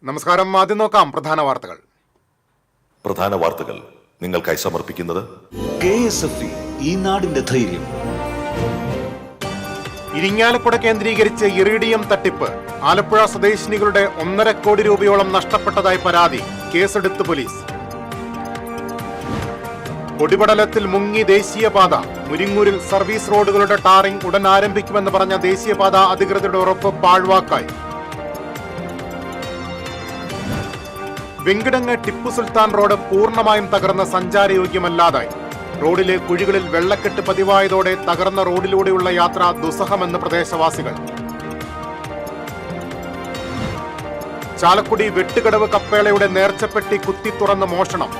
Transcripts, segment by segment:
നമസ്കാരം. ആദ്യം നോക്കാം പ്രധാന വാർത്തകൾ നിങ്ങൾക്കായി സമർപ്പിക്കുന്നത് KSFE, ഈ നാടിന്റെ ധൈര്യം. ഇരിങ്ങാലക്കുട കേന്ദ്രീകരിച്ച് ഇറിഡിയം തട്ടിപ്പ്. ആലപ്പുഴ സ്വദേശിനികളുടെ 1.5 കോടി രൂപയോളം നഷ്ടപ്പെട്ടതായി പരാതി. കേസെടുത്ത് പോലീസ്. പൊടിപടലത്തിൽ മുങ്ങി ദേശീയപാത. മുരിങ്ങൂരിൽ സർവീസ് റോഡുകളുടെ ടാറിംഗ് ഉടൻ ആരംഭിക്കുമെന്ന് പറഞ്ഞ ദേശീയപാത അധികൃതരുടെ ഉറപ്പ് പാഴ്വാക്കായി. വെങ്കിടങ്ങ് ടിപ്പു സുൽത്താൻ റോഡ് പൂർണ്ണമായും തകർന്ന സഞ്ചാരയോഗ്യമല്ലാതായി. റോഡിലെ കുഴികളിൽ വെള്ളക്കെട്ട് പതിവായതോടെ തകർന്ന റോഡിലൂടെയുള്ള യാത്ര ദുസ്സഹമെന്ന് പ്രദേശവാസികൾ. ചാലക്കുടി വെട്ടുകടവ് കപ്പേളയുടെ നേർച്ചപ്പെട്ടി കുത്തി തുറന്ന് മോഷണം.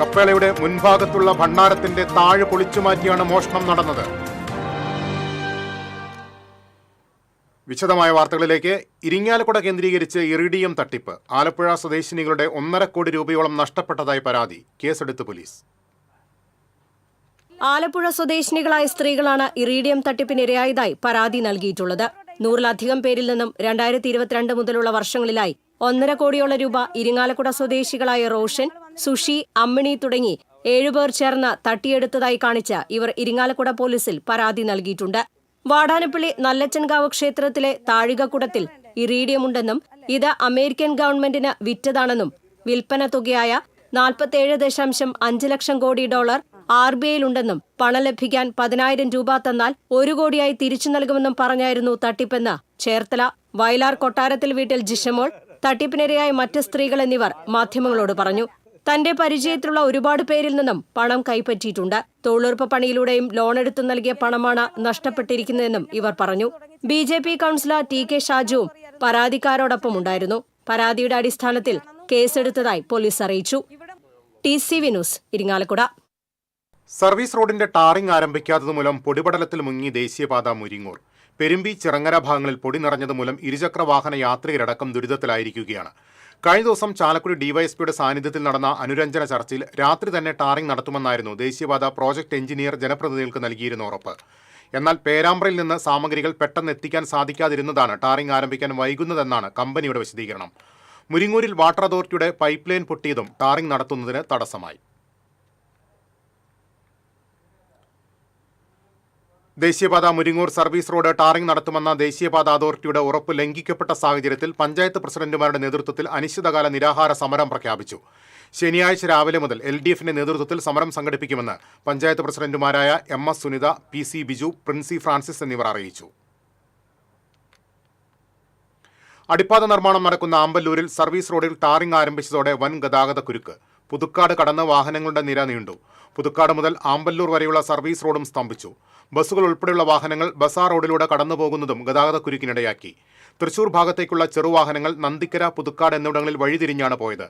കപ്പേളയുടെ മുൻഭാഗത്തുള്ള ഭണ്ഡാരത്തിന്റെ താഴ് പൊളിച്ചുമാറ്റിയാണ് മോഷണം നടന്നത്. വിശദമായ വാർത്തകളിലേക്ക്. ഇരിങ്ങാലക്കുട കേന്ദ്രീകരിച്ച് ഇറിഡിയം തട്ടിപ്പ്. ആലപ്പുഴ സ്വദേശിനികളുടെ 1.5 കോടി രൂപയോളം നഷ്ടപ്പെട്ടതായി പരാതി. കേസെടുത്ത് പോലീസ്. ആലപ്പുഴ സ്വദേശിനികളായ സ്ത്രീകളാണ് ഇറിഡിയം തട്ടിപ്പിനിരയായതായി പരാതി നൽകിയിട്ടുള്ളത്. 100-ലധികം പേരിൽ നിന്നും 2022 മുതലുള്ള വർഷങ്ങളിലായി 1.5 കോടിയോളം രൂപ ഇരിങ്ങാലക്കുട സ്വദേശികളായ റോഷൻ, സുഷി, അമ്മിണി തുടങ്ങി 7 പേർ ചേർന്ന് തട്ടിയെടുത്തതായി കാണിച്ച് ഇവർ ഇരിങ്ങാലക്കുട പോലീസിൽ പരാതി നൽകിയിട്ടുണ്ട്. വാടാനപ്പള്ളി നല്ലച്ചൻകാവ് ക്ഷേത്രത്തിലെ താഴികക്കുടത്തിൽ ഇറീഡിയമുണ്ടെന്നും ഇത് അമേരിക്കൻ ഗവൺമെന്റിന് വിറ്റതാണെന്നും വിൽപ്പന തുകയായ $47.5 ലക്ഷം കോടി RBIയിലുണ്ടെന്നും പണം ലഭിക്കാൻ 10,000 രൂപ തന്നാൽ 1 കോടിയായി തിരിച്ചു നൽകുമെന്നും പറഞ്ഞായിരുന്നു തട്ടിപ്പെന്ന് ചേർത്തല വയലാർ കൊട്ടാരത്തിൽ വീട്ടിൽ ജിഷമോൾ, തട്ടിപ്പിനിരയായ മറ്റ് സ്ത്രീകൾ എന്നിവർ മാധ്യമങ്ങളോട് പറഞ്ഞു. തന്റെ പരിചയത്തിലുള്ള ഒരുപാട് പേരിൽ നിന്നും പണം കൈപ്പറ്റിയിട്ടുണ്ട്. തൊഴിലുറപ്പ് പണിയിലൂടെയും ലോണെടുത്തു നൽകിയ പണമാണ് നഷ്ടപ്പെട്ടിരിക്കുന്നതെന്നും ഇവർ പറഞ്ഞു. BJP കൌൺസിലർ TK ഷാജുവും പരാതിക്കാരോടൊപ്പം ഉണ്ടായിരുന്നു. പരാതിയുടെ അടിസ്ഥാനത്തിൽ കേസെടുത്തതായി പോലീസ് അറിയിച്ചു. TCV news, Irinjalakuda. സർവീസ് റോഡിന്റെ ടാറിംഗ് ആരംഭിക്കാത്തതുമൂലം പൊടിപടലത്തിൽ മുങ്ങി ദേശീയപാത മുരിങ്ങൂർ. പെരുമ്പി, ചിറങ്ങര ഭാഗങ്ങളിൽ പൊടി നിറഞ്ഞതുമൂലം ഇരുചക്ര വാഹന യാത്രികരടക്കം ദുരിതത്തിലായിരിക്കുകയാണ്. കഴിഞ്ഞ ദിവസം ചാലക്കുടി ഡിവൈഎസ്പിയുടെ സാന്നിധ്യത്തിൽ നടന്ന അനുരഞ്ജന ചർച്ചയിൽ രാത്രി തന്നെ ടാറിംഗ് നടത്തുമെന്നായിരുന്നു ദേശീയപാത പ്രോജക്ട് എഞ്ചിനീയർ ജനപ്രതിനിധികൾക്ക് നൽകിയിരുന്ന ഉറപ്പ്. എന്നാൽ പേരാമ്പ്രയിൽ നിന്ന് സാമഗ്രികൾ പെട്ടെന്ന് എത്തിക്കാൻ സാധിക്കാതിരുന്നതാണ് ടാറിംഗ് ആരംഭിക്കാൻ വൈകുന്നതെന്നാണ് കമ്പനിയുടെ വിശദീകരണം. മുരിങ്ങൂരിൽ വാട്ടർ അതോറിറ്റിയുടെ പൈപ്പ് ലൈൻ പൊട്ടിയതും ടാറിംഗ് നടത്തുന്നതിന് തടസ്സമായി. ദേശീയപാത മുരിങ്ങൂർ സർവീസ് റോഡ് ടാറിംഗ് നടത്തുമെന്ന ദേശീയപാത അതോറിറ്റിയുടെ ഉറപ്പ് ലംഘിക്കപ്പെട്ട സാഹചര്യത്തിൽ പഞ്ചായത്ത് പ്രസിഡന്റുമാരുടെ നേതൃത്വത്തിൽ അനിശ്ചിതകാല നിരാഹാര സമരം പ്രഖ്യാപിച്ചു. ശനിയാഴ്ച രാവിലെ മുതൽ LDFന്റെ നേതൃത്വത്തിൽ സമരം സംഘടിപ്പിക്കുമെന്ന് പഞ്ചായത്ത് പ്രസിഡന്റുമാരായ MS സുനിത, PC ബിജു, പ്രിൻസി ഫ്രാൻസിസ് എന്നിവർ അറിയിച്ചു. അടിപ്പാത നിർമ്മാണം നടക്കുന്ന ആമ്പല്ലൂരിൽ സർവീസ് റോഡിൽ ടാറിംഗ് ആരംഭിച്ചതോടെ വൻ ഗതാഗത കുരുക്ക്. പുതുക്കാട് കടന്ന് വാഹനങ്ങളുടെ നിര നീണ്ടു. പുതുക്കാട് മുതൽ ആമ്പല്ലൂർ വരെയുള്ള സർവീസ് റോഡും സ്തംഭിച്ചു. ബസ്സുകൾ ഉൾപ്പെടെയുള്ള വാഹനങ്ങൾ ബസാർ റോഡിലൂടെ കടന്നുപോകുന്നതും ഗതാഗത കുരുക്കിനിടയാക്കി. തൃശൂർ ഭാഗത്തേക്കുള്ള ചെറുവാഹനങ്ങൾ നന്ദിക്കര, പുതുക്കാട് എന്നിവിടങ്ങളിൽ വഴിതിരിഞ്ഞാണ് പോയത്.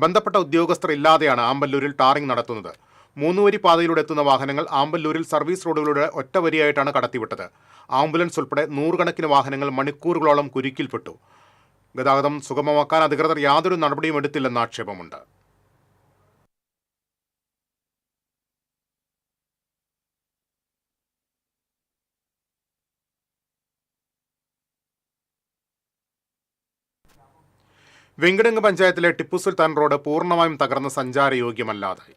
ബന്ധപ്പെട്ട ഉദ്യോഗസ്ഥർ ഇല്ലാതെയാണ് ആമ്പല്ലൂരിൽ ടാറിംഗ് നടത്തുന്നത്. 3 വരി പാതയിലൂടെ എത്തുന്ന വാഹനങ്ങൾ ആമ്പല്ലൂരിൽ സർവീസ് റോഡുകളുടെ ഒറ്റ വരിയായിട്ടാണ് കടത്തിവിട്ടത്. ആംബുലൻസ് ഉൾപ്പെടെ 100 കണക്കിന് വാഹനങ്ങൾ മണിക്കൂറുകളോളം കുരുക്കിൽപ്പെട്ടു. ഗതാഗതം സുഗമമാക്കാൻ അധികൃതർ യാതൊരു നടപടിയും എടുത്തില്ലെന്ന് ആക്ഷേപമുണ്ട്. വെങ്കിടങ്ങ് പഞ്ചായത്തിലെ ടിപ്പു സുൽത്താൻ റോഡ് പൂർണ്ണമായും തകർന്ന് സഞ്ചാരയോഗ്യമല്ലാതായി.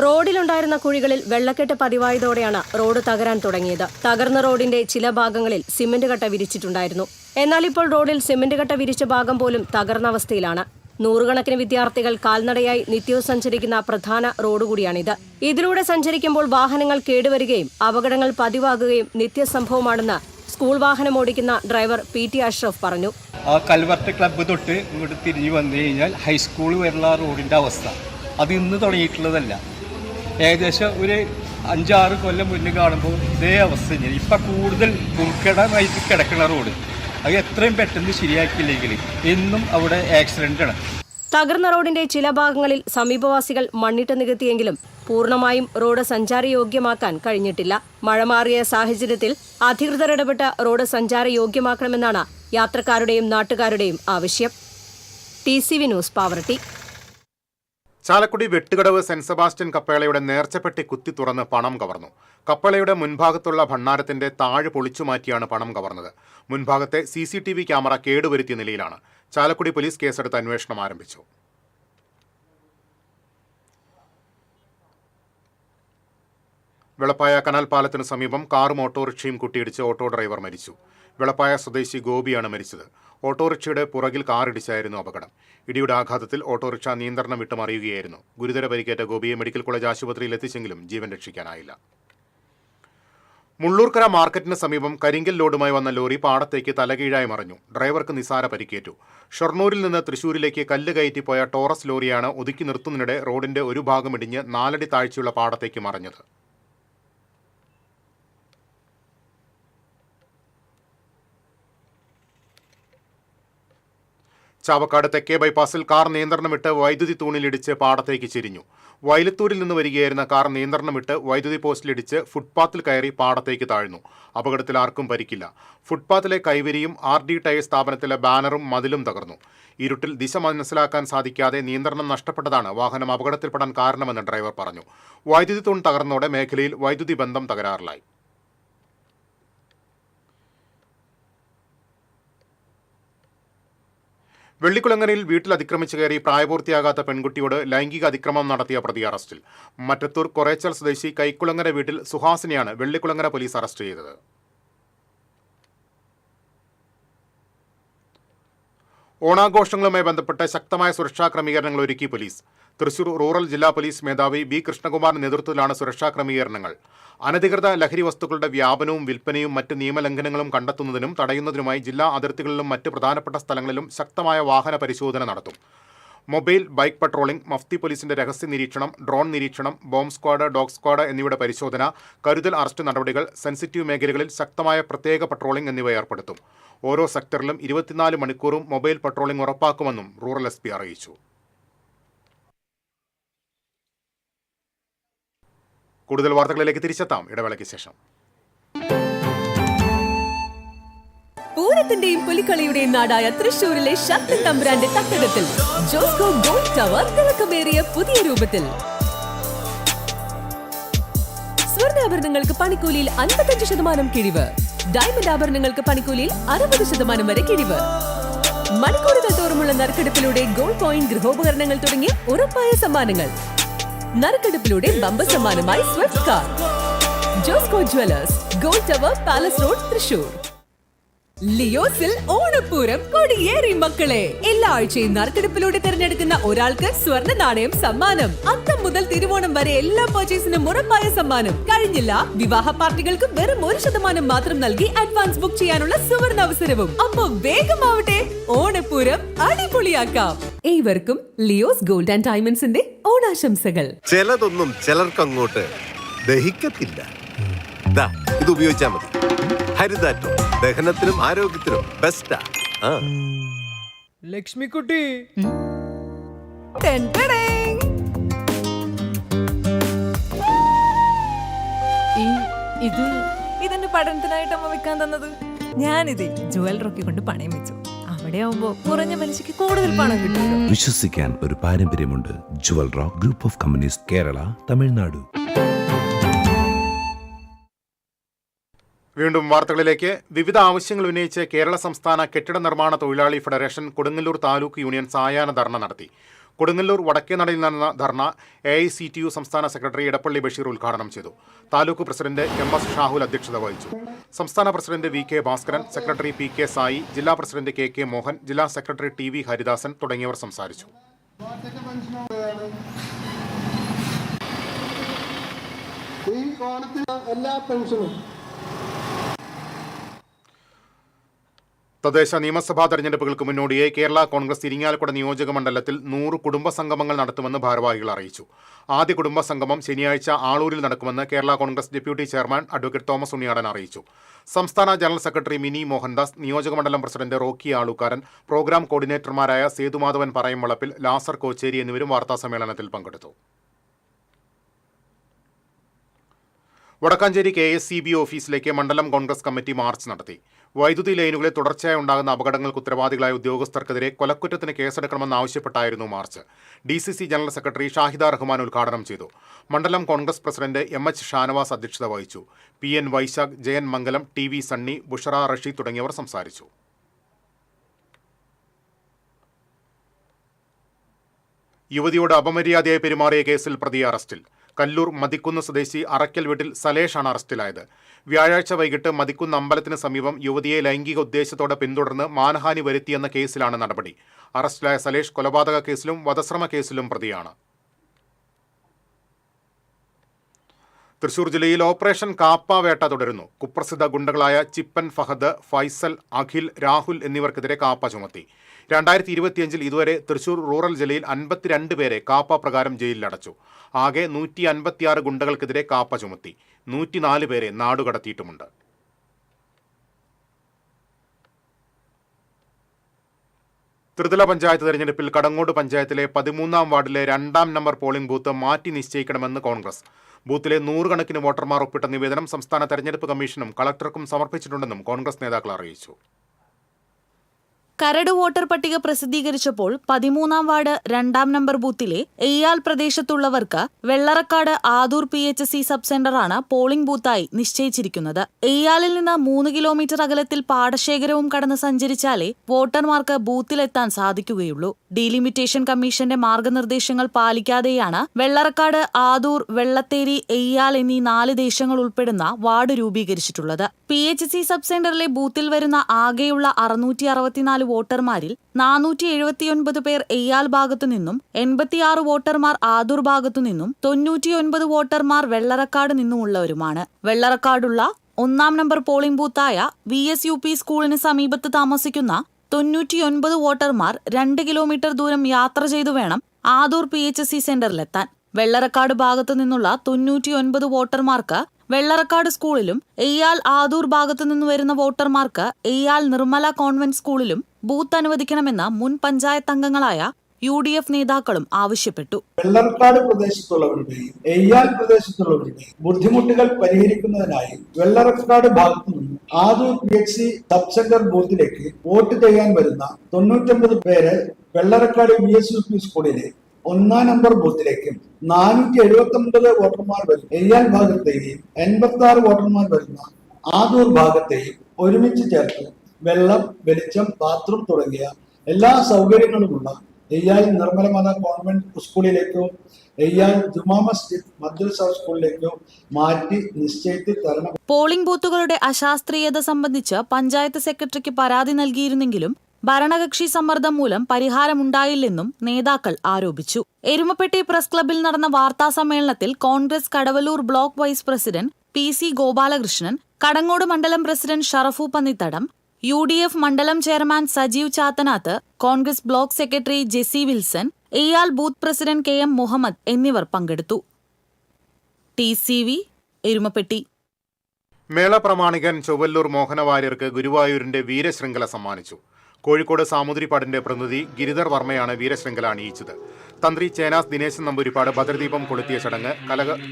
റോഡിലുണ്ടായിരുന്ന കുഴികളിൽ വെള്ളക്കെട്ട് പതിവായതോടെയാണ് റോഡ് തകരാൻ തുടങ്ങിയത്. തകർന്ന റോഡിന്റെ ചില ഭാഗങ്ങളിൽ സിമന്റ് കട്ട വിരിച്ചിട്ടുണ്ടായിരുന്നു. എന്നാൽ ഇപ്പോൾ റോഡിൽ സിമന്റ് കട്ട വിരിച്ച ഭാഗം പോലും തകർന്ന അവസ്ഥയിലാണ്. 100 കണക്കിന് വിദ്യാർത്ഥികൾ കാൽനടയായി നിത്യവും സഞ്ചരിക്കുന്ന പ്രധാന റോഡ് കൂടിയാണിത്. ഇതിലൂടെ സഞ്ചരിക്കുമ്പോൾ വാഹനങ്ങൾ കേടുവരികയും അപകടങ്ങൾ പതിവാകുകയും നിത്യസംഭവമാണെന്ന് സ്കൂൾ വാഹനം ഓടിക്കുന്ന ഡ്രൈവർ PT അഷ്റഫ് പറഞ്ഞു. ആ കൽവർട്ട് ക്ലബ്ബ് തൊട്ട് ഇങ്ങോട്ട് തിരിഞ്ഞ് വന്നു കഴിഞ്ഞാൽ ഹൈസ്കൂൾ വരെയുള്ള റോഡിൻ്റെ അവസ്ഥ അത് ഇന്ന് തുടങ്ങിയിട്ടുള്ളതല്ല. ഏകദേശം ഒരു 5-6 കൊല്ലം മുന്നേ കാണുമ്പോൾ ഇതേ അവസ്ഥ തന്നെയാണ്. ഇപ്പം കൂടുതൽ ദുർഘടമായിട്ട് കിടക്കുന്ന റോഡ് അത് എത്രയും പെട്ടെന്ന് ശരിയാക്കിയില്ലെങ്കിൽ എന്നും അവിടെ ആക്സിഡൻ്റാണ്. തകർന്ന റോഡിന്റെ ചില ഭാഗങ്ങളിൽ സമീപവാസികൾ മണ്ണിട്ട് നികത്തിയെങ്കിലും പൂർണ്ണമായും റോഡ് സഞ്ചാരയോഗ്യമാക്കാൻ കഴിഞ്ഞിട്ടില്ല. മഴ മാറിയ സാഹചര്യത്തിൽ അധികൃതർ ഇടപെട്ട് റോഡ് സഞ്ചാരയോഗ്യമാക്കണമെന്നാണ് യാത്രക്കാരുടെയും നാട്ടുകാരുടെയും ആവശ്യം. TCV news, Pavaratty. Chalakudy Vettukadavu Saint Sebastian കപ്പേളയുടെ നേർച്ചപ്പെട്ടി കുത്തി തുറന്ന് പണം കവർന്നു. കപ്പേളയുടെ മുൻഭാഗത്തുള്ള ഭണ്ഡാരത്തിന്റെ താഴ് പൊളിച്ചുമാറ്റിയാണ് പണം കവർന്നത്. മുൻഭാഗത്തെ CCTV ക്യാമറ കേടുവരുത്തിയ നിലയിലാണ്. ചാലക്കുടി പോലീസ് കേസെടുത്ത് അന്വേഷണം ആരംഭിച്ചു. വെളപ്പായ കനാൽ പാലത്തിന് സമീപം കാറും ഓട്ടോറിക്ഷയും കൂട്ടിയിടിച്ച് ഓട്ടോ ഡ്രൈവർ മരിച്ചു. വെളപ്പായ സ്വദേശി ഗോപിയാണ് മരിച്ചത്. ഓട്ടോറിക്ഷയുടെ പുറകിൽ കാറിടിച്ചായിരുന്നു അപകടം. ഇടിയുടെ ആഘാതത്തിൽ ഓട്ടോറിക്ഷ നിയന്ത്രണം വിട്ട് മറിയുകയായിരുന്നു. ഗുരുതര പരിക്കേറ്റ ഗോപിയെ മെഡിക്കൽ കോളേജ് ആശുപത്രിയിൽ എത്തിച്ചെങ്കിലും ജീവൻ രക്ഷിക്കാനായില്ല. മുള്ളൂർക്കര മാർക്കറ്റിന് സമീപം കരിങ്കൽ ലോഡുമായി വന്ന ലോറി പാടത്തേക്ക് തലകീഴായി മറിഞ്ഞു. ഡ്രൈവർക്ക് നിസാര പരിക്കേറ്റു. ഷൊർണൂരിൽ നിന്ന് തൃശൂരിലേക്ക് കല്ല് കയറ്റിപ്പോയ ടോറസ് ലോറിയാണ് ഒതുക്കി നിർത്തുന്നതിനിടെ റോഡിന്റെ ഒരു ഭാഗം ഇടിഞ്ഞ് 4 അടി താഴ്ചയുള്ള പാടത്തേക്ക് മറിഞ്ഞത്. ചാവക്കാട് തെക്കേ ബൈപ്പാസിൽ കാർ നിയന്ത്രണം വിട്ട് വൈദ്യുതി തൂണിലിടിച്ച് പാടത്തേക്ക് ചെരിഞ്ഞു. വയലത്തൂരിൽ നിന്ന് വരികയായിരുന്ന കാർ നിയന്ത്രണം വിട്ട് വൈദ്യുതി പോസ്റ്റിലിടിച്ച് ഫുട്പാത്തിൽ കയറി പാടത്തേക്ക് താഴ്ന്നു. അപകടത്തിൽ ആർക്കും പരിക്കില്ല. ഫുട്പാത്തിലെ കൈവരിയും RD ടയർ സ്ഥാപനത്തിലെ ബാനറും മതിലും തകർന്നു. ഇരുട്ടിൽ ദിശ മനസ്സിലാക്കാൻ സാധിക്കാതെ നിയന്ത്രണം നഷ്ടപ്പെട്ടതാണ് വാഹനം അപകടത്തിൽപ്പെടാൻ കാരണമെന്ന് ഡ്രൈവർ പറഞ്ഞു. വൈദ്യുതി തൂൺ തകർന്നതോടെ മേഖലയിൽ വൈദ്യുതി ബന്ധം തകരാറിലായി. വെള്ളിക്കുളങ്ങരയിൽ വീട്ടിൽ അതിക്രമിച്ചു കയറി പ്രായപൂർത്തിയാകാത്ത പെൺകുട്ടിയോട് ലൈംഗിക അതിക്രമം നടത്തിയ പ്രതി അറസ്റ്റിൽ. മറ്റത്തൂർ കൊറേച്ചൽ സ്വദേശി കൈക്കുളങ്ങര വീട്ടിൽ സുഹാസിനെയാണ് വെള്ളിക്കുളങ്ങര പോലീസ് അറസ്റ്റ് ചെയ്തത്. ഓണാഘോഷങ്ങളുമായി ബന്ധപ്പെട്ട് ശക്തമായ സുരക്ഷാ ക്രമീകരണങ്ങൾ ഒരുക്കി പോലീസ്. തൃശൂർ റൂറൽ ജില്ലാ പോലീസ് മേധാവി B. കൃഷ്ണകുമാറിന്റെ നേതൃത്വത്തിലാണ് സുരക്ഷാ ക്രമീകരണങ്ങൾ. അനധികൃത ലഹരി വസ്തുക്കളുടെ വ്യാപനവും വിൽപ്പനയും മറ്റ് നിയമലംഘനങ്ങളും കണ്ടെത്തുന്നതിനും തടയുന്നതിനുമായി ജില്ലാ അതിർത്തികളിലും മറ്റ് പ്രധാനപ്പെട്ട സ്ഥലങ്ങളിലും ശക്തമായ വാഹന പരിശോധന നടത്തും. മൊബൈൽ, ബൈക്ക് പട്രോളിംഗ്, മഫ്തി പോലീസിന്റെ രഹസ്യ നിരീക്ഷണം, ഡ്രോൺ നിരീക്ഷണം, ബോംബ് സ്ക്വാഡ്, ഡോഗ് സ്ക്വാഡ് എന്നിവയുടെ പരിശോധന, കരുതൽ അറസ്റ്റ് നടപടികൾ, സെൻസിറ്റീവ് മേഖലകളിൽ ശക്തമായ പ്രത്യേക പട്രോളിംഗ് എന്നിവ ഏർപ്പെടുത്തും. ഓരോ സെക്ടറിലും 24 മണിക്കൂറും മൊബൈൽ പട്രോളിംഗ് ഉറപ്പാക്കുമെന്നും റൂറൽ SP അറിയിച്ചു. കൂടുതൽ വാർത്തകളിലേക്ക് തിരിച്ചെത്താം ഇടവേളയ്ക്ക് ശേഷം. പൂരത്തിന്റെയും പുലിക്കളിയുടെയും നാടായ തൃശൂരിലെ ശക്തൻ തമ്പുരാന്റെ തട്ടകത്തിൽ ജോസ്കോ ഗോൾഡ് ടവർ തിളക്കമേറിയ പുതിയ രൂപത്തിൽ. സ്വർണ്ണാഭരണങ്ങൾക്ക് പണിക്കൂലിയിൽ 55% കിഴിവ്. ഡയമണ്ട് ആഭരണങ്ങൾക്ക് പണിക്കൂലിയിൽ 60% വരെ കിഴിവ്. മണിക്കൂറുകൾ തോറുമുള്ള നറുക്കെടുപ്പിലൂടെ ഗോൾഡ് കോയിൻ, ഗൃഹോപകരണങ്ങൾ തുടങ്ങിയ ഉറപ്പായ സമ്മാനങ്ങൾ. നറുക്കെടുപ്പിലൂടെ ബമ്പർ സമ്മാനമായി Swift car. Josco jewellers, gold tower, palace road, Thrissur. ലിയോസിൽ ഓണപ്പൂരം കൊടിയേറി മക്കളെ. എല്ലാ ആഴ്ചയും നറുക്കെടുപ്പിലൂടെ തിരഞ്ഞെടുക്കുന്ന ഒരാൾക്ക് സ്വർണ്ണ നാണയം സമ്മാനം. അത്തം മുതൽ തിരുവോണം വരെ എല്ലാ പർച്ചേസിനും ഉറപ്പായ സമ്മാനം. കഴിഞ്ഞില്ല, വിവാഹ പാർട്ടികൾക്ക് വെറും 1% മാത്രം നൽകി അഡ്വാൻസ് ബുക്ക് ചെയ്യാനുള്ള സുവർണ അവസരവും. അപ്പൊ വേഗമാവട്ടെ, ഓണപ്പൂരം അടിപൊളിയാക്കാം. ഏവർക്കും ലിയോസ് ഗോൾഡ് ആൻഡ് ഡയമണ്ട്സിന്റെ ഓണാശംസകൾ. ചിലതൊന്നും ചിലർക്കങ്ങോട്ട് ദഹിക്കത്തില്ല. ഇത് ഉപയോഗിച്ചാൽ മതി. ഹരിതാറ്റോ ദഹനത്തിനും ആരോഗ്യത്തിനും ബെസ്റ്റാ. ലക്ഷ്മിക്കുട്ടി, ഇതെന്റെ പഠനത്തിനായിട്ട് അമ്മ വെക്കാൻ തന്നത്. ഞാനിത് ജുവലറൊക്കെ കൊണ്ട് പണയം വെച്ചു. അവിടെ ആവുമ്പോ കുറഞ്ഞ പലിശയ്ക്ക് കൂടുതൽ പണം കിട്ടും. വിശ്വസിക്കാൻ ഒരു പാരമ്പര്യമുണ്ട്. Jewel rock group of companies, Kerala, Tamil Nadu. വീണ്ടും വാർത്തകളിലേക്ക്. വിവിധ ആവശ്യങ്ങൾ ഉന്നയിച്ച് കേരള സംസ്ഥാന കെട്ടിട നിർമ്മാണ തൊഴിലാളി ഫെഡറേഷൻ കൊടുങ്ങല്ലൂർ താലൂക്ക് യൂണിയൻ സായാഹ്ന ധർണ നടത്തി. കൊടുങ്ങല്ലൂർ വടക്കേനടയിൽ നടന്ന ധർണ AICTU സംസ്ഥാന സെക്രട്ടറി ഇടപ്പള്ളി ബഷീർ ഉദ്ഘാടനം ചെയ്തു. താലൂക്ക് പ്രസിഡന്റ് MS ഷാഹുൽ അധ്യക്ഷത വഹിച്ചു. സംസ്ഥാന president VK Bhaskaran, secretary PK Sai, ജില്ലാ പ്രസിഡന്റ് KK മോഹൻ, ജില്ലാ സെക്രട്ടറി TV ഹരിദാസൻ തുടങ്ങിയവർ സംസാരിച്ചു. തദ്ദേശ നിയമസഭാ തെരഞ്ഞെടുപ്പുകൾക്ക് മുന്നോടിയായി കേരള കോൺഗ്രസ് ഇരിങ്ങാലക്കുട നിയോജക മണ്ഡലത്തിൽ 100 കുടുംബ സംഗമങ്ങൾ നടത്തുമെന്ന് ഭാരവാഹികൾ അറിയിച്ചു. ആദ്യ കുടുംബ സംഗമം ശനിയാഴ്ച ആളൂരിൽ നടക്കുമെന്ന് Kerala Congress deputy chairman advocate Thomas Unniyadan അറിയിച്ചു. സംസ്ഥാന ജനറൽ സെക്രട്ടറി മിനി മോഹൻദാസ്, നിയോജകമണ്ഡലം പ്രസിഡന്റ് റോക്കി ആളൂക്കാരൻ, പ്രോഗ്രാം കോർഡിനേറ്റർമാരായ സേതുമാധവൻ പറയംവളപ്പിൽ, ലാസർ കോച്ചേരി എന്നിവരും വാർത്താസമ്മേളനത്തിൽ പങ്കെടുത്തു. വടക്കാഞ്ചേരി KSCB ഓഫീസിലേക്ക് മണ്ഡലം കോൺഗ്രസ് കമ്മിറ്റി മാർച്ച് നടത്തി. വൈദ്യുതി ലൈനുകളിൽ തുടർച്ചയായി ഉണ്ടാകുന്ന അപകടങ്ങൾക്ക് ഉത്തരവാദികളായ ഉദ്യോഗസ്ഥർക്കെതിരെ കൊലക്കുറ്റത്തിന് കേസെടുക്കണമെന്നാവശ്യപ്പെട്ടായിരുന്നു march. DCC general secretary Shahida Rahman ഉദ്ഘാടനം ചെയ്തു. മണ്ഡലം കോൺഗ്രസ് പ്രസിഡന്റ് MH ഷാനവാസ് അധ്യക്ഷത വഹിച്ചു. PN വൈശാഖ്, ജയൻ മംഗലം, TV സണ്ണി, ബുഷറ റഷീദ് തുടങ്ങിയവർ സംസാരിച്ചു. യുവതിയോട് അപമര്യാദയായി പെരുമാറിയ കേസിൽ പ്രതി അറസ്റ്റിൽ. കല്ലൂർ മതിക്കുന്ന് സ്വദേശി അറക്കൽ വീട്ടിൽ സലേഷാണ് അറസ്റ്റിലായത്. വ്യാഴാഴ്ച വൈകിട്ട് മതിക്കുന്ന് അമ്പലത്തിന് സമീപം യുവതിയെ ലൈംഗിക ഉദ്ദേശത്തോടെ പിന്തുടർന്ന് മാനഹാനി വരുത്തിയെന്ന കേസിലാണ് നടപടി. അറസ്റ്റിലായ സലേഷ് കൊലപാതക കേസിലും വധശ്രമ കേസിലും പ്രതിയാണ്. തൃശൂർ ജില്ലയിൽ ഓപ്പറേഷൻ കാപ്പ വേട്ട തുടരുന്നു. കുപ്രസിദ്ധ ഗുണ്ടകളായ ചിപ്പൻ ഫഹദ്, ഫൈസൽ, അഖിൽ, രാഹുൽ എന്നിവർക്കെതിരെ കാപ്പ ചുമത്തി. 2025 ഇതുവരെ തൃശൂർ റൂറൽ ജില്ലയിൽ 52 പേരെ കാപ്പ പ്രകാരം ജയിലിലടച്ചു. ആകെ 156 ഗുണ്ടകൾക്കെതിരെ കാപ്പ ചുമത്തി. 104 പേരെ നാടുകടത്തിയിട്ടുമുണ്ട്. ത്രിതല പഞ്ചായത്ത് തെരഞ്ഞെടുപ്പിൽ കടങ്ങോട് പഞ്ചായത്തിലെ 13ാം വാർഡിലെ 2ാം നമ്പർ പോളിംഗ് ബൂത്ത് മാറ്റി നിശ്ചയിക്കണമെന്ന് കോൺഗ്രസ്. ബൂത്തിലെ 100 കണക്കിന് വോട്ടർമാർ ഒപ്പിട്ട നിവേദനം സംസ്ഥാന തെരഞ്ഞെടുപ്പ് കമ്മീഷനും കളക്ടർക്കും സമർപ്പിച്ചിട്ടുണ്ടെന്നും കോൺഗ്രസ് നേതാക്കൾ അറിയിച്ചു. കരട് വോട്ടർ പട്ടിക പ്രസിദ്ധീകരിച്ചപ്പോൾ 13ാം വാർഡ് 2ാം നമ്പർ ബൂത്തിലെ എയ്യാൽ പ്രദേശത്തുള്ളവർക്ക് വെള്ളറക്കാട് ആദൂർ PHC സബ് സെന്ററാണ് പോളിംഗ് ബൂത്തായി നിശ്ചയിച്ചിരിക്കുന്നത്. എയ്യാലിൽ നിന്ന് 3 കിലോമീറ്റർ അകലത്തിൽ പാടശേഖരവും കടന്ന് സഞ്ചരിച്ചാലേ വോട്ടർമാർക്ക് ബൂത്തിലെത്താൻ സാധിക്കുകയുള്ളൂ. ഡീലിമിറ്റേഷൻ കമ്മീഷന്റെ മാർഗനിർദ്ദേശങ്ങൾ പാലിക്കാതെയാണ് വെള്ളറക്കാട്, ആദൂർ, വെള്ളത്തേരി, എയ്യാൽ എന്നീ 4 ദേശങ്ങൾ ഉൾപ്പെടുന്ന വാർഡ് രൂപീകരിച്ചിട്ടുള്ളത്. PHC സബ് സെന്ററിലെ ബൂത്തിൽ വരുന്ന ആകെയുള്ള 664 വോട്ടർമാരിൽ 479 പേർ എയ്യാൽ ഭാഗത്തുനിന്നും 86 വോട്ടർമാർ ആദൂർ ഭാഗത്തുനിന്നും 99 വോട്ടർമാർ വെള്ളറക്കാട് നിന്നുമുള്ളവരുമാണ്. വെള്ളറക്കാടുള്ള 1ാം നമ്പർ പോളിംഗ് ബൂത്തായ VSUP സ്കൂളിന് സമീപത്ത് താമസിക്കുന്ന 99 വോട്ടർമാർ 2 കിലോമീറ്റർ ദൂരം യാത്ര ചെയ്തു വേണം ആദൂർ PHC സെന്ററിലെത്താൻ. വെള്ളറക്കാട് ഭാഗത്തു നിന്നുള്ള 99 വോട്ടർമാർക്ക് വെള്ളറക്കാട് സ്കൂളിലും എയ്യാൽ ആദൂർ ഭാഗത്തുനിന്ന് വരുന്ന വോട്ടർമാർക്ക് എയ്യാൽ നിർമ്മല കോൺവെന്റ് സ്കൂളിലും ബൂത്ത് അനുവദിക്കണമെന്ന് മുൻ പഞ്ചായത്ത് അംഗങ്ങളായ UDF നേതാക്കളും ആവശ്യപ്പെട്ടു. വെള്ളറക്കാട് പ്രദേശത്തുള്ളവരുടെയും എയ്യാൽ പ്രദേശത്തുള്ളവരുടെയും ബുദ്ധിമുട്ടുകൾ പരിഹരിക്കുന്നതിനായി വെള്ളറക്കാട് ഭാഗത്തു നിന്നും ആദൂർ PHC സബ് സെന്റർ ബൂത്തിലേക്ക് വോട്ട് ചെയ്യാൻ വരുന്ന 99 പേര് വെള്ളറക്കാട് VSUP സ്കൂളിലെ 1ാം നമ്പർ ബൂത്തിലേക്കും 479 വോട്ടർമാർ വരുന്ന എയ്യാൽ ഭാഗത്തെയും 86 വോട്ടർമാർ വരുന്ന ആദൂർ ഭാഗത്തെയും ഒരുമിച്ച് ചേർത്ത് വെള്ളം, വെളിച്ചം, ബാത്റൂം തുടങ്ങിയ എല്ലാ സൗകര്യങ്ങളുമുള്ള എയ്യാൽ നിർമ്മലമാത കോൺവെന്റ് സ്കൂളിലേക്കോ എയ്യാൽ ജുമാ മസ്ജിദ് മദ്രസ സ്കൂളിലേക്കോ മാറ്റി നിശ്ചയിച്ച് തരണം. പോളിംഗ് ബൂത്തുകളുടെ അശാസ്ത്രീയത സംബന്ധിച്ച് പഞ്ചായത്ത് സെക്രട്ടറിക്ക് പരാതി നൽകിയിരുന്നെങ്കിലും ഭരണകക്ഷി സമ്മർദ്ദം മൂലം പരിഹാരമുണ്ടായില്ലെന്നും നേതാക്കൾ ആരോപിച്ചു. എരുമപ്പെട്ടി പ്രസ് ക്ലബ്ബിൽ നടന്ന വാർത്താ സമ്മേളനത്തിൽ Congress Kadavallur block vice president PC Gopalakrishnan, Kadangode മണ്ഡലം പ്രസിഡന്റ് ഷറഫു പന്നിത്തടം, UDF മണ്ഡലം chairman Sajeev Chathanath, Congress block secretary Jessy Wilson, Eyyal booth president KM Muhammad എന്നിവർ പങ്കെടുത്തു. TCV എരുമപ്പെട്ടി. മേള പ്രമാണികൻ ചൊവ്വല്ലൂർ മോഹനവാര്യർക്ക് ഗുരുവായൂരിന്റെ വീരശൃംഖല സമ്മാനിച്ചു. കോഴിക്കോട് സാമൂതിരിപ്പാടിന്റെ പ്രതിനിധി ഗിരിധർ വർമ്മയാണ് വീരശൃംഖല അണിയിച്ചത്. തന്ത്രി ചേനാസ് ദിനേശൻ നമ്പൂരിപ്പാട് ഭദ്രദീപം കൊളുത്തിയ ചടങ്ങ്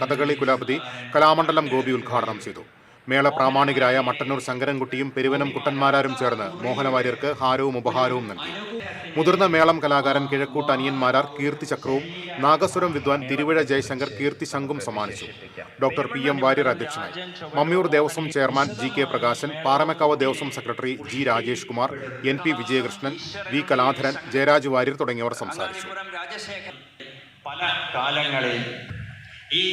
കഥകളി കുലാപതി കലാമണ്ഡലം ഗോപി ഉദ്ഘാടനം ചെയ്തു. മേള പ്രാമാണികരായ മട്ടന്നൂർ ശങ്കരൻകുട്ടിയും പെരുവനം കുട്ടന്മാരാരും ചേർന്ന് മോഹനവാര്യർക്ക് ഹാരവും ഉപഹാരവും നൽകി. മുതിർന്ന മേളം കലാകാരൻ കിഴക്കൂട്ട് അനിയന്മാരാർ കീർത്തിചക്രവും, നാഗസ്വരം വിദ്വാൻ തിരുവിഴ ജയശങ്കർ കീർത്തി ശംഖും സമ്മാനിച്ചു. ഡോക്ടർ PM വാര്യർ അധ്യക്ഷനായി. Mammiyur Devaswom chairman GK Prakashan, Paramekkavu Devaswom secretary G Rajesh Kumar, NP Vijayakrishnan, V Kaladharan, Jayaraj Warrier തുടങ്ങിയവർ സംസാരിച്ചു. പല കാലങ്ങളിൽ ഈ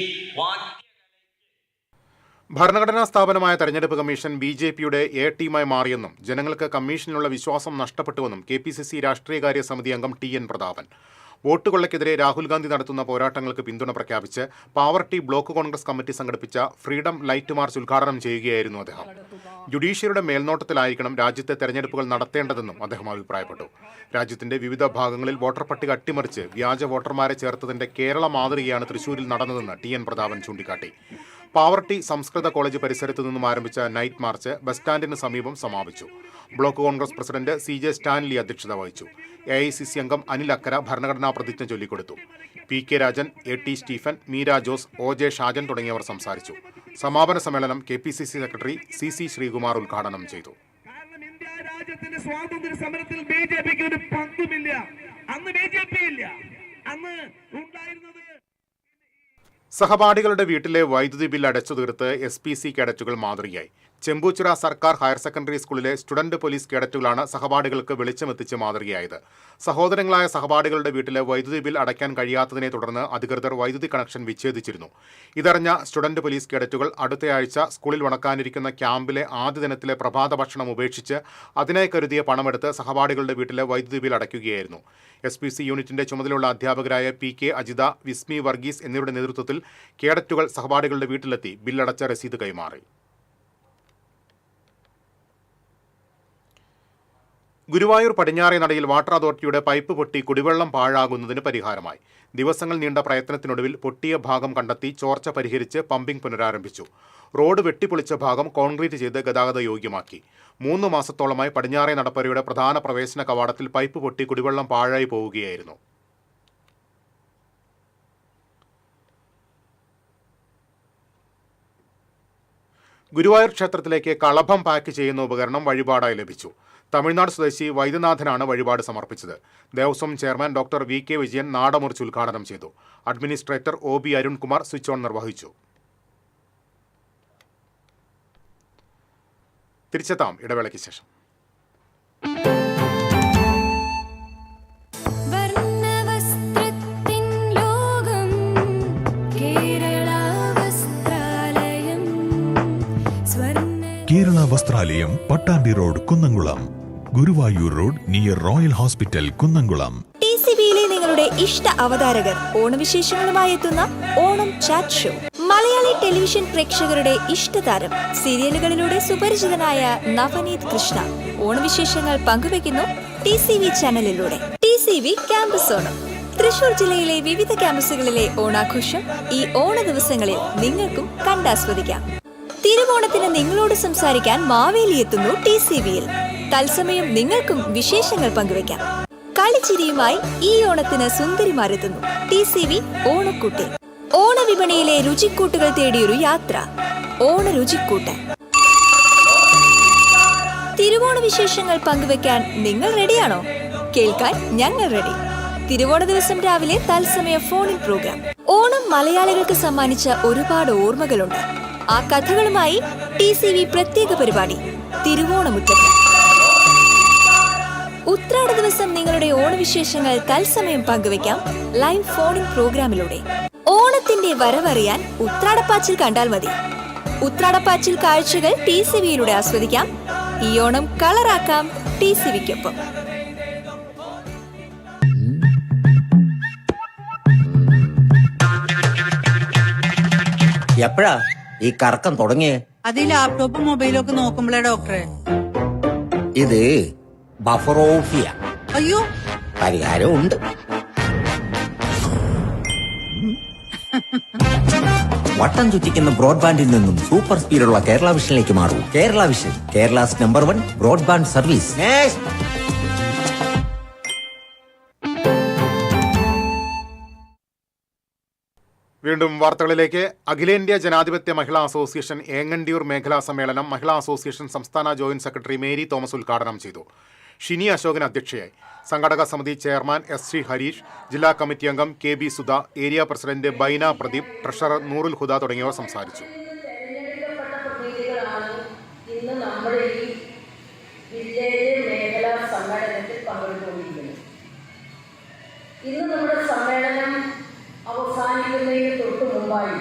ഭരണഘടനാ സ്ഥാപനമായ തെരഞ്ഞെടുപ്പ് കമ്മീഷൻ BJPയുടെ A ടീമായി മാറിയെന്നും ജനങ്ങൾക്ക് കമ്മീഷനിലുള്ള വിശ്വാസം നഷ്ടപ്പെട്ടുവെന്നും KPCC രാഷ്ട്രീയകാര്യ സമിതി അംഗം TN പ്രതാപൻ. വോട്ട് കൊള്ളയ്ക്കെതിരെ രാഹുൽ ഗാന്ധി നടത്തുന്ന പോരാട്ടങ്ങൾക്ക് പിന്തുണ പ്രഖ്യാപിച്ച് പാവർട്ടി ബ്ലോക്ക് കോൺഗ്രസ് കമ്മിറ്റി സംഘടിപ്പിച്ച ഫ്രീഡം ലൈറ്റ് മാർച്ച് ഉദ്ഘാടനം ചെയ്യുകയായിരുന്നു അദ്ദേഹം. ജുഡീഷ്യറിയുടെ മേൽനോട്ടത്തിലായിരിക്കണം രാജ്യത്തെ തെരഞ്ഞെടുപ്പുകൾ നടത്തേണ്ടതെന്നും അദ്ദേഹം അഭിപ്രായപ്പെട്ടു. രാജ്യത്തിന്റെ വിവിധ ഭാഗങ്ങളിൽ വോട്ടർ പട്ടിക അട്ടിമറിച്ച് വ്യാജ വോട്ടർമാരെ ചേർത്തതിന്റെ കേരള മാതൃകയാണ് തൃശൂരിൽ നടന്നതെന്ന് TN പ്രതാപൻ ചൂണ്ടിക്കാട്ടി. പാവർട്ടി സംസ്കൃത കോളേജ് പരിസരത്തു നിന്നും ആരംഭിച്ച നൈറ്റ് മാർച്ച് ബസ് സ്റ്റാൻഡിന് സമീപം സമാപിച്ചു. Block Congress president CJ Stanley അധ്യക്ഷത വഹിച്ചു. AICC അംഗം അനിൽ അക്കര ഭരണഘടനാ പ്രതിജ്ഞ ചൊല്ലിക്കൊടുത്തു. PK Rajan, AT Stephen, Meera Jose, OJ Shajan തുടങ്ങിയവർ സംസാരിച്ചു. സമാപന സമ്മേളനം KPCC സെക്രട്ടറി CC ശ്രീകുമാർ ഉദ്ഘാടനം ചെയ്തു. രാജ്യത്തിന്റെ സ്വാതന്ത്ര്യ സമരത്തിൽ BJPക്ക് ഒരു പങ്കുമില്ല. അന്ന് BJP ഇല്ല. അന്ന് ഉണ്ടായിരുന്നത് സഹപാഠികളുടെ വീട്ടിലെ വൈദ്യുതി ബിൽ അടച്ചു തീർത്ത് SPC കേഡറ്റുകൾ മാതൃകയായി. ചെമ്പൂച്ചിറ സർക്കാർ ഹയർ സെക്കൻഡറി സ്കൂളിലെ സ്റ്റുഡന്റ് പോലീസ് കേഡറ്റുകളാണ് സഹപാഠികൾക്ക് വെളിച്ചമെത്തിച്ച് മാതൃകയായത്. സഹോദരങ്ങളായ സഹപാഠികളുടെ വീട്ടിലെ വൈദ്യുതി ബിൽ അടയ്ക്കാൻ കഴിയാത്തതിനെ തുടർന്ന് അധികൃതർ വൈദ്യുതി കണക്ഷൻ വിച്ഛേദിച്ചിരുന്നു. ഇതറിഞ്ഞ സ്റ്റുഡന്റ് പോലീസ് കേഡറ്റുകൾ അടുത്തയാഴ്ച സ്കൂളിൽ നടക്കാനിരിക്കുന്ന ക്യാമ്പിലെ ആദ്യ ദിനത്തിലെ പ്രഭാത ഭക്ഷണം ഉപേക്ഷിച്ച് അതിനായി കരുതിയ പണമെടുത്ത് സഹപാഠികളുടെ വീട്ടിലെ വൈദ്യുതി ബിൽ അടയ്ക്കുകയായിരുന്നു. SPC യൂണിറ്റിന്റെ ചുമതലയുള്ള അധ്യാപകരായ PK അജിത, വിസ്മി വർഗീസ് എന്നിവരുടെ നേതൃത്വത്തിൽ കേഡറ്റുകൾ സഹപാഠികളുടെ വീട്ടിലെത്തി ബില്ലടച്ച രസീത് കൈമാറി. ഗുരുവായൂർ പടിഞ്ഞാറേ നടയിൽ വാട്ടർ അതോറിറ്റിയുടെ പൈപ്പ് പൊട്ടി കുടിവെള്ളം പാഴാകുന്നതിന് പരിഹാരമായി. ദിവസങ്ങൾ നീണ്ട പ്രയത്നത്തിനൊടുവിൽ പൊട്ടിയ ഭാഗം കണ്ടെത്തി ചോർച്ച പരിഹരിച്ച് പമ്പിംഗ് പുനരാരംഭിച്ചു. റോഡ് വെട്ടിപ്പൊളിച്ച ഭാഗം കോൺക്രീറ്റ് ചെയ്ത് ഗതാഗത യോഗ്യമാക്കി. 3 മാസത്തോളമായി പടിഞ്ഞാറേ നടപ്പരയുടെ പ്രധാന പ്രവേശന കവാടത്തിൽ പൈപ്പ് പൊട്ടി കുടിവെള്ളം പാഴായി പോവുകയായിരുന്നു. ഗുരുവായൂർ ക്ഷേത്രത്തിലേക്ക് കളഭം പാക്ക് ചെയ്യുന്ന ഉപകരണം വഴിപാടായി ലഭിച്ചു. തമിഴ്നാട് സ്വദേശി വൈദ്യനാഥനാണ് വഴിപാട് സമർപ്പിച്ചത്. ദേവസ്വം ചെയർമാൻ ഡോക്ടർ VK വിജയൻ നാടമുറിച്ച് ഉദ്ഘാടനം ചെയ്തു. Administrator OB Arunkumar switch on നിർവഹിച്ചു. തിരിച്ചെത്താം ഇടവേളയ്ക്ക് ശേഷം. Kerala Vasthralayam, Pattambi road, Kunnamkulam. Guruvayur road near royal hospital, Kunnamkulam. TCVയിലെ നിങ്ങളുടെ ഇഷ്ട അവതാരകർ ഓണവിശേഷങ്ങളുമായി എത്തുന്ന ഓണം ചാറ്റ് ഷോ. മലയാളി ടെലിവിഷൻ പ്രേക്ഷകരുടെ ഇഷ്ടതാരം, സീരിയലുകളിലൂടെ സുപരിചിതനായ നവനീത് കൃഷ്ണ ഓണവിശേഷങ്ങൾ പങ്കുവെക്കുന്നു TCV ചാനലിലൂടെ. TCV campus Onam. തൃശൂർ ജില്ലയിലെ വിവിധ ക്യാമ്പസുകളിലെ ഓണാഘോഷം ഈ ഓണ ദിവസങ്ങളിൽ നിങ്ങൾക്കും കണ്ടാസ്വദിക്കാം. തിരുവോണത്തിന് നിങ്ങളോട് സംസാരിക്കാൻ മാവേലി എത്തുന്നു TCVയിൽ. തത്സമയം നിങ്ങൾക്കും വിശേഷങ്ങൾ പങ്കുവയ്ക്കാം. കളിച്ചിരിയുമായി ഈ ഓണത്തിന് സുന്ദരിമാരെത്തുന്നു TCV ഓണക്കൂട്ടിൽ. ഓണവിപണിയിലെ രുചിക്കൂട്ടുകൾ തേടിയൊരു യാത്ര, ഓണ രുചിക്കൂട്ട്. തിരുവോണ വിശേഷങ്ങൾ പങ്കുവെക്കാൻ നിങ്ങൾ റെഡിയാണോ? കേൾക്കാൻ ഞങ്ങൾ റെഡി. തിരുവോണ ദിവസം രാവിലെ തത്സമയ ഫോണിൻ പ്രോഗ്രാം. ഓണം മലയാളികൾക്ക് സമ്മാനിച്ച ഒരുപാട് ഓർമ്മകളുണ്ട്. ആ കഥകളുമായി TCV പ്രത്യേക പരിപാടി തിരുവോണമുറ്റത്ത്. ഉത്രാട ദിവസം നിങ്ങളുടെ ഓണവിശേഷങ്ങൾ തത്സമയം പങ്കുവെക്കാം ലൈവ് ഫോണിൻ പ്രോഗ്രാമിലൂടെ. ഓണത്തിന്റെ വരവറിയാൻ ഉത്രാടപ്പാച്ചിൽ കണ്ടാൽ മതി. ഉത്രാടപ്പാച്ചിൽ കാഴ്ചകൾ TCVയിലൂടെ ആസ്വദിക്കാം. ഈ ഓണം കളറാക്കാം TCVക്കൊപ്പം. എപ്പോഴാ ഈ കറക്കം തുടങ്ങിയേ? അത് ഈ ലാപ്ടോപ്പും മൊബൈലും ഒക്കെ നോക്കുമ്പോഴേ ഡോക്ടറെ. ഇത് ബഫറോഫിയ. അയ്യോ, പരിഹാരമുണ്ട്. വട്ടം ചുറ്റിക്കുന്ന ബ്രോഡ്ബാൻഡിൽ നിന്നും സൂപ്പർ സ്പീഡുള്ള കേരള വിഷനിലേക്ക് മാറൂ. Kerala vision, Kerala's number 1 broadband service. വീണ്ടും വാർത്തകളിലേക്ക്. അഖിലേന്ത്യാ ജനാധിപത്യ മഹിളാ അസോസിയേഷൻ ഏങ്ങണ്ടിയൂർ മേഖലാ സമ്മേളനം മഹിളാ അസോസിയേഷൻ സംസ്ഥാന ജോയിന്റ് സെക്രട്ടറി മേരി തോമസ് ഉദ്ഘാടനം ചെയ്തു. ഷിനി അശോകൻ അധ്യക്ഷയായി. സംഘടക സമിതി ചെയർമാൻ SC ഹരീഷ്, ജില്ലാ കമ്മിറ്റി അംഗം KB സുധ, ഏരിയ പ്രസിഡന്റ് ബൈന പ്രദീപ്, ട്രഷറർ നൂറുൽ ഹുദ തുടങ്ങിയവർ സംസാരിച്ചു. ഇന്ന് നമ്മുടെ സമ്മേളനം അവസാനിക്കുന്നതിന് തൊട്ട് മുമ്പായി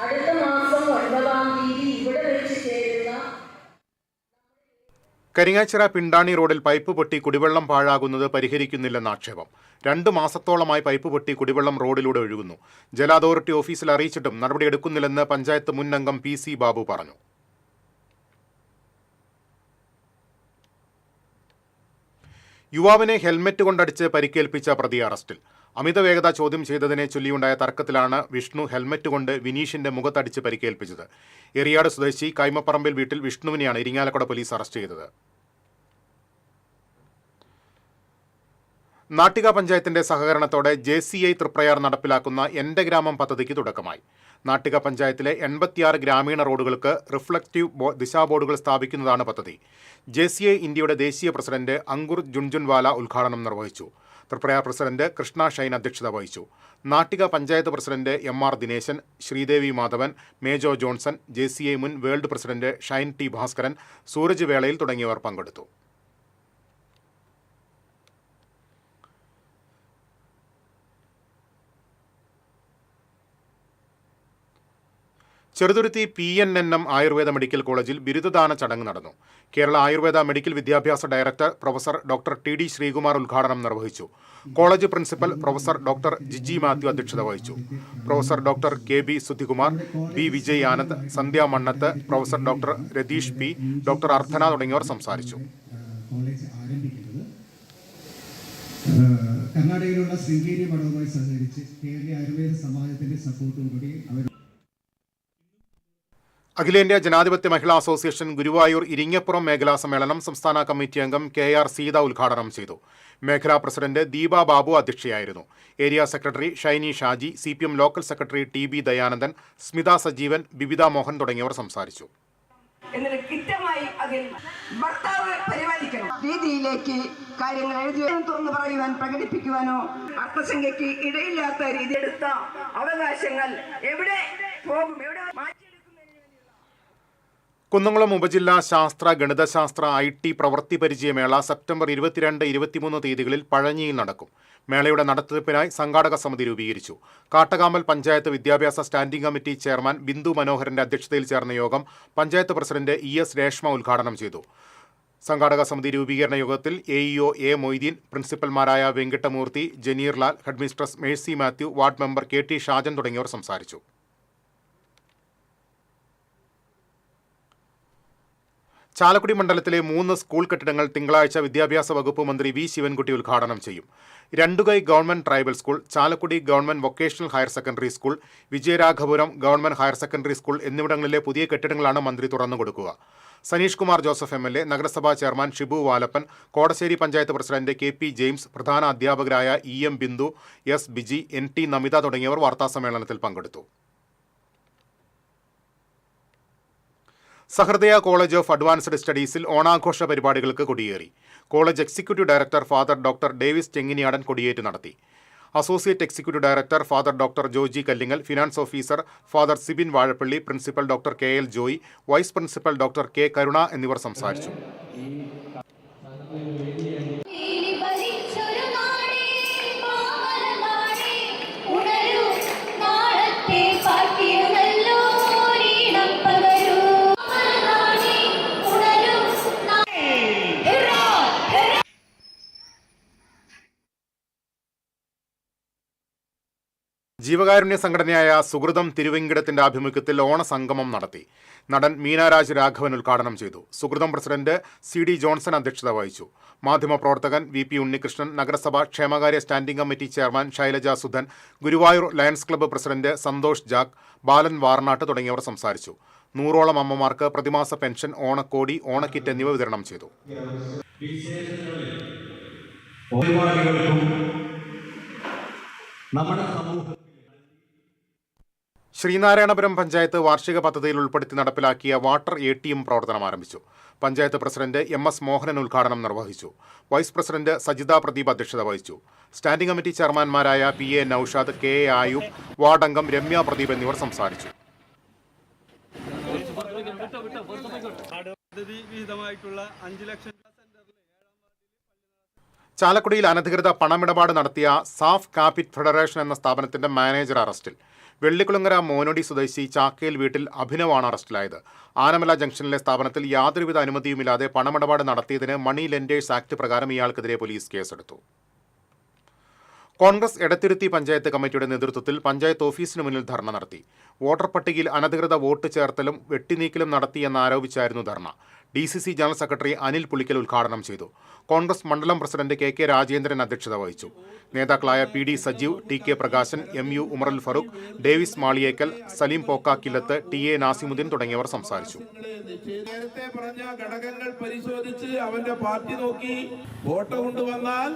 അടുത്ത മാസം 9-ാം തീയതി ഇവിടെ വെച്ച് ചേരുന്ന കരിങ്ങാച്ചിറ പിണ്ടാണി റോഡിൽ പൈപ്പ് പൊട്ടി കുടിവെള്ളം പാഴാകുന്നത് പരിഹരിക്കുന്നില്ലെന്ന ആക്ഷേപം. 2 മാസത്തോളമായി പൈപ്പ് പൊട്ടി കുടിവെള്ളം റോഡിലൂടെ ഒഴുകുന്നു. ജല അതോറിറ്റി ഓഫീസിൽ അറിയിച്ചിട്ടും നടപടിയെടുക്കുന്നില്ലെന്ന് പഞ്ചായത്ത് മുൻ അംഗം PC ബാബു പറഞ്ഞു. യുവാവിനെ ഹെൽമെറ്റ് കൊണ്ടടിച്ച് പരിക്കേൽപ്പിച്ച പ്രതി അറസ്റ്റിൽ. അമിത വേഗത ചോദ്യം ചെയ്തതിനെ ചൊല്ലിയുണ്ടായ തർക്കത്തിലാണ് വിഷ്ണു ഹെൽമെറ്റ് കൊണ്ട് വിനീഷിന്റെ മുഖത്തടിച്ച് പരിക്കേൽപ്പിച്ചത്. എറിയാട് സ്വദേശി കൈമപ്പറമ്പിൽ വീട്ടിൽ വിഷ്ണുവിനെയാണ് ഇരിങ്ങാലക്കുട പോലീസ് അറസ്റ്റ് ചെയ്തത്. നാട്ടിക പഞ്ചായത്തിന്റെ സഹകരണത്തോടെ JCI തൃപ്രയാർ നടപ്പിലാക്കുന്ന എന്റെ ഗ്രാമം പദ്ധതിക്ക് തുടക്കമായി. നാട്ടിക പഞ്ചായത്തിലെ 86 ഗ്രാമീണ റോഡുകൾക്ക് റിഫ്ലക്റ്റീവ് ദിശാബോർഡുകൾ സ്ഥാപിക്കുന്നതാണ് പദ്ധതി. JCI ഇന്ത്യയുടെ ദേശീയ പ്രസിഡന്റ് അങ്കുർ ജുൻജുൻവാല ഉദ്ഘാടനം നിർവഹിച്ചു. തൃപ്രയാർ പ്രസിഡന്റ് കൃഷ്ണ ഷൈൻ അധ്യക്ഷത വഹിച്ചു. Nattika panchayat president MR Dineshan, Sreedevi Madhavan, Mejo Johnson, JCI മുൻ world president Shine T Bhaskaran, Sooraj Velayil തുടങ്ങിയവർ പങ്കെടുത്തു. ചെറുതുരുത്തി PNNM ആയുർവേദ മെഡിക്കൽ കോളേജിൽ ബിരുദദാന ചടങ്ങ് നടന്നു. കേരള ആയുർവേദ മെഡിക്കൽ വിദ്യാഭ്യാസ director professor doctor TD Sreekumar ഉദ്ഘാടനം നിർവഹിച്ചു. College principal professor doctor Jiji Mathew അധ്യക്ഷത വഹിച്ചു. Professor doctor KB Sudhikumar, B Vijay Anand, Sandhya Mannath, professor doctor Ratheesh P, doctor Ardhana തുടങ്ങിയവർ സംസാരിച്ചു. കർണാടകയിലുള്ള ശൃംഗേരി മഠവുമായി സഹകരിച്ച് കേരളീയ ആയുർവേദ സമാജത്തിന്റെ സപ്പോർട്ടോടുകൂടി അവർ അഖിലേന്ത്യാ ജനാധിപത്യ മഹിളാ അസോസിയേഷൻ ഗുരുവായൂർ ഇരിങ്ങപ്പുറം മേഖലാ സമ്മേളനം സംസ്ഥാന കമ്മിറ്റി അംഗം KR സീത ഉദ്ഘാടനം ചെയ്തു. മേഖലാ പ്രസിഡന്റ് ദീപ ബാബു അധ്യക്ഷയായിരുന്നു. Area secretary Shiny Shaji, CPM local secretary TB Dayanandan, Smitha Sajeevan, Bibitha Mohan തുടങ്ങിയവർ സംസാരിച്ചു. എന്നിട്ട് കൃത്യമായി അതിൽ ഭർത്താവ് പരിപാലിക്കണം രീതിയിലേക്ക് കാര്യങ്ങൾ എഴുതി തുറന്നു പറയുവാൻ പ്രകടിപ്പിക്കുവാനോ അർത്ഥസംഖ്യയ്ക്ക് ഇടയില്ലാത്ത രീതി എടുത്ത അവകാശങ്ങൾ എവിടെ പോകും, എവിടെ കുന്നംകുളം ഉപജില്ലാ ശാസ്ത്ര, ഗണിതശാസ്ത്ര, IT പ്രവൃത്തി പരിചയമേള സെപ്റ്റംബർ 22, 23 തീയതികളിൽ പഴഞ്ഞിയിൽ നടക്കും. മേളയുടെ നടത്തിപ്പിനായി സംഘാടക സമിതി രൂപീകരിച്ചു. കാട്ടകാമൽ പഞ്ചായത്ത് വിദ്യാഭ്യാസ സ്റ്റാൻഡിംഗ് കമ്മിറ്റി ചെയർമാൻ ബിന്ദു മനോഹരന്റെ അധ്യക്ഷതയിൽ ചേർന്ന യോഗം പഞ്ചായത്ത് പ്രസിഡന്റ് ES രേഷ്മ ഉദ്ഘാടനം ചെയ്തു. സംഘാടക സമിതി രൂപീകരണ യോഗത്തിൽ AEO A മൊയ്തീൻ, പ്രിൻസിപ്പൽമാരായ Venkittamoorthy, Janeerlal, headmistress Mercy Mathew, ward member KT Shajan തുടങ്ങിയവർ സംസാരിച്ചു. ചാലക്കുടി മണ്ഡലത്തിലെ 3 സ്കൂൾ കെട്ടിടങ്ങൾ തിങ്കളാഴ്ച വിദ്യാഭ്യാസ വകുപ്പ് മന്ത്രി V ശിവൻകുട്ടി ഉദ്ഘാടനം ചെയ്യും. Randukai government tribal school, Chalakudy government vocational higher secondary school, Vijayaraghapuram government higher secondary school എന്നിവിടങ്ങളിലെ പുതിയ കെട്ടിടങ്ങളാണ് മന്ത്രി തുറന്നുകൊടുക്കുക. സനീഷ് കുമാർ ജോസഫ് MLA, നഗരസഭാ chairman Shibu Valappan, Kodassery panchayat president KP James, പ്രധാന അധ്യാപകരായ EM Bindu, S Biji, NT Namitha തുടങ്ങിയവർ വാർത്താസമ്മേളനത്തിൽ പങ്കെടുത്തു. സഹൃദയ കോളേജ് ഓഫ് അഡ്വാൻസ്ഡ് സ്റ്റഡീസിൽ ഓണാഘോഷ പരിപാടികൾക്ക് കൊടിയേറി. College executive director father doctor Davis Chenginiyadan കൊടിയേറ്റ് നടത്തി. Associate executive director father doctor Joji Kallingal, finance officer father Sibin Vazhappilly, principal doctor KL Joy, vice principal doctor K Karuna എന്നിവർ സംസാരിച്ചു. ജീവകാരുണ്യ സംഘടനയായ സുഹൃതം തിരുവെങ്കിടത്തിന്റെ ആഭിമുഖ്യത്തിൽ ഓണസംഗമം നടത്തി. നടൻ മീനാരാജ് രാഘവൻ ഉദ്ഘാടനം ചെയ്തു. സുഹൃതം പ്രസിഡന്റ് CD ജോൺസൺ അധ്യക്ഷത വഹിച്ചു. മാധ്യമപ്രവർത്തകൻ VP ഉണ്ണികൃഷ്ണൻ, നഗരസഭാ ക്ഷേമകാര്യ standing committee chairman Shailaja Sudhan, Guruvayur Lions club president Santhosh Jack, Balan Varnatt തുടങ്ങിയവർ സംസാരിച്ചു. 100ഓളം അമ്മമാർക്ക് പ്രതിമാസ പെൻഷൻ, ഓണക്കോടി, ഓണക്കിറ്റ് എന്നിവ വിതരണം ചെയ്തു. ശ്രീനാരായണപുരം പഞ്ചായത്ത് വാർഷിക പദ്ധതിയിൽ ഉൾപ്പെടുത്തി നടപ്പിലാക്കിയ വാട്ടർ ATM പ്രവർത്തനം ആരംഭിച്ചു. പഞ്ചായത്ത് പ്രസിഡന്റ് MS മോഹനൻ ഉദ്ഘാടനം നിർവഹിച്ചു. വൈസ് പ്രസിഡന്റ് സജിത പ്രദീപ് അധ്യക്ഷത വഹിച്ചു. സ്റ്റാൻഡിംഗ് കമ്മിറ്റി ചെയർമാൻമാരായ PA Naushad, KA Ayoob, ward അംഗം രമ്യ പ്രദീപ് എന്നിവർ സംസാരിച്ചു. ചാലക്കുടിയിൽ അനധികൃത പണമിടപാട് നടത്തിയ സാഫ് കാപ്പിറ്റ് ഫെഡറേഷൻ എന്ന സ്ഥാപനത്തിന്റെ മാനേജർ അറസ്റ്റിൽ. വെള്ളിക്കുളങ്ങര മോനോടി സ്വദേശി ചാക്കയിൽ വീട്ടിൽ അഭിനവാണ് അറസ്റ്റിലായത്. ആനമല ജംഗ്ഷനിലെ സ്ഥാപനത്തിൽ യാതൊരുവിധ അനുമതിയുമില്ലാതെ പണമിടപാട് നടത്തിയതിന് മണി ലെൻഡേഴ്സ് ആക്ട് പ്രകാരം ഇയാൾക്കെതിരെ പോലീസ് കേസെടുത്തു. കോൺഗ്രസ് എടത്തിരുത്തി പഞ്ചായത്ത് കമ്മിറ്റിയുടെ നേതൃത്വത്തിൽ പഞ്ചായത്ത് ഓഫീസിന് മുന്നിൽ ധർണ നടത്തി. വോട്ടർ പട്ടികയിൽ അനധികൃത വോട്ട് ചേർത്തലും വെട്ടിനീക്കലും നടത്തിയെന്നാരോപിച്ചായിരുന്നു ധർണ. DCC general secretary Anil Pulickal ഉദ്ഘാടനം ചെയ്തു. കോൺഗ്രസ് മണ്ഡലം പ്രസിഡന്റ് KK രാജേന്ദ്രൻ അധ്യക്ഷത വഹിച്ചു. നേതാക്കളായ PD Sajeev, TK Prakashan, MU ഉമറുൽ ഫറൂഖ്, ഡേവിസ് മാളിയേക്കൽ, സലീം പോക്കാക്കില്ലത്ത്, TA നാസിമുദ്ദീൻ തുടങ്ങിയവർ സംസാരിച്ചു. നേരത്തെ പറഞ്ഞ ഘടകങ്ങൾ പരിശോധിച്ച് അവന്റെ പാർട്ടി നോക്കി വോട്ട് കൊണ്ടുവന്നാൽ,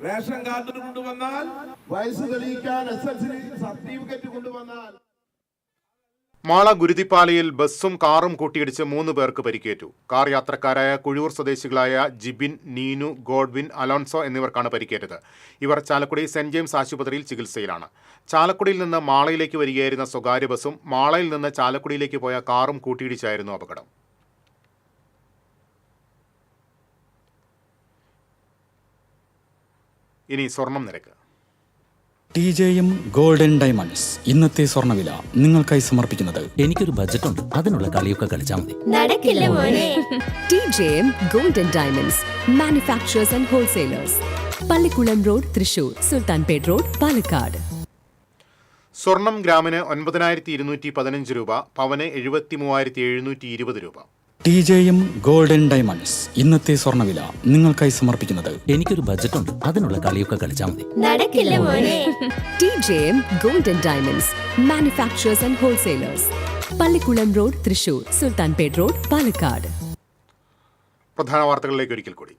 റേഷൻ കാർഡ് കൊണ്ടുവന്നാൽ, വയസ്സ് തെളിയിക്കാൻ SSLC സർട്ടിഫിക്കറ്റ് കൊണ്ടുവന്നാൽ മാള ഗുരുതിപ്പാലയിൽ ബസ്സും കാറും കൂട്ടിയിടിച്ച് 3 പേർക്ക് പരിക്കേറ്റു. കാർ യാത്രക്കാരായ കുഴൂർ സ്വദേശികളായ ജിബിൻ, നീനു, ഗോഡ്വിൻ, അലോൺസോ എന്നിവർക്കാണ് പരിക്കേറ്റത്. ഇവർ ചാലക്കുടി സെന്റ് ജെയിംസ് ആശുപത്രിയിൽ ചികിത്സയിലാണ്. ചാലക്കുടിയിൽ നിന്ന് മാളയിലേക്ക് വരികയായിരുന്ന സ്വകാര്യ ബസ്സും മാളയിൽ നിന്ന് ചാലക്കുടിയിലേക്ക് പോയ കാറും കൂട്ടിയിടിച്ചായിരുന്നു അപകടം. ഇനി സ്വർണം നിരക്ക്. TJM ഗോൾഡൻ ഡയമണ്ട്സ് ഇന്നത്തെ സ്വർണ്ണവില നിങ്ങൾക്കായി സമർപ്പിക്കുന്നത്. എനിക്കൊരു ബജറ്റ് ഉണ്ട്, അതിനുള്ള കളിയൊക്കെ കളിച്ചാൽ മതി. നടക്കില്ല മോനെ. TJM golden diamonds manufacturers and wholesalers, Pallikulam road, Thrissur, Sultanpet road, Palakkad. സ്വർണം ഗ്രാമിന് 9215 രൂപ, പവന് 73720 രൂപ. TJM ഗോൾഡൻ ഡയമണ്ട്സ് ഇന്നത്തെ സ്വർണ്ണവില നിങ്ങൾക്കായി സമർപ്പിക്കുന്നത്. എനിക്കൊരു ബജറ്റ് ഉണ്ട്, അതിനുള്ള കളിയൊക്കെ കളിച്ചാൽ മതി. നടക്കില്ല മോനെ. TJM golden diamonds manufacturers and wholesalers, Pallikulam road, Thrissur, Sultanpet road, Palakkad. പ്രധാന വാർത്തകളിലേക്ക് ഒരിക്കൽ കൂടി.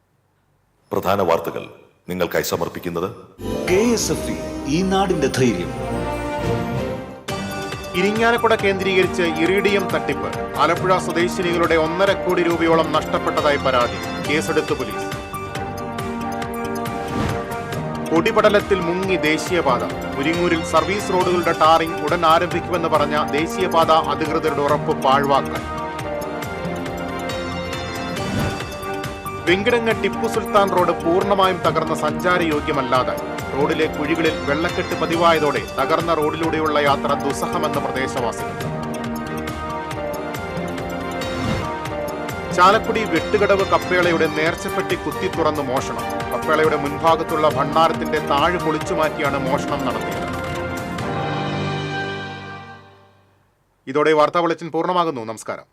പ്രധാന വാർത്തകൾ നിങ്ങൾക്കായി സമർപ്പിക്കുന്നത്. KSFE ഈ നാടിന്റെ ധൈര്യം. ഇരിങ്ങാലക്കുട കേന്ദ്രീകരിച്ച് ഇറിഡിയം തട്ടിപ്പ്. ആലപ്പുഴ സ്വദേശിനികളുടെ 1.5 കോടി രൂപയോളം നഷ്ടപ്പെട്ടതായി പരാതി. കേസെടുത്ത് പോലീസ്. പൊടിപടലത്തിൽ മുങ്ങി ദേശീയപാത. മുരിങ്ങൂരിൽ സർവീസ് റോഡുകളുടെ ടാറിംഗ് ഉടൻ ആരംഭിക്കുമെന്ന് പറഞ്ഞ ദേശീയപാത അധികൃതരുടെ ഉറപ്പ് പാഴ്വാക്കായി. വെങ്കിടങ്ങ് ടിപ്പു സുൽത്താൻ റോഡ് പൂർണ്ണമായും തകർന്ന സഞ്ചാരയോഗ്യമല്ലാതെ. റോഡിലെ കുഴികളിൽ വെള്ളക്കെട്ട് പതിവായതോടെ തകർന്ന റോഡിലൂടെയുള്ള യാത്ര ദുസ്സഹമെന്ന് പ്രദേശവാസികൾ. ചാലക്കുടി വെട്ടുകടവ് കപ്പേളയുടെ നേർച്ചപ്പെട്ടി കുത്തി തുറന്ന് മോഷണം. കപ്പേളയുടെ മുൻഭാഗത്തുള്ള ഭണ്ണാരത്തിന്റെ താഴ് പൊളിച്ചുമാറ്റിയാണ് മോഷണം നടത്തിയത്. ഇതോടെ വാർത്താ ബുള്ളറ്റിൻ പൂർണ്ണമാകുന്നു. നമസ്കാരം.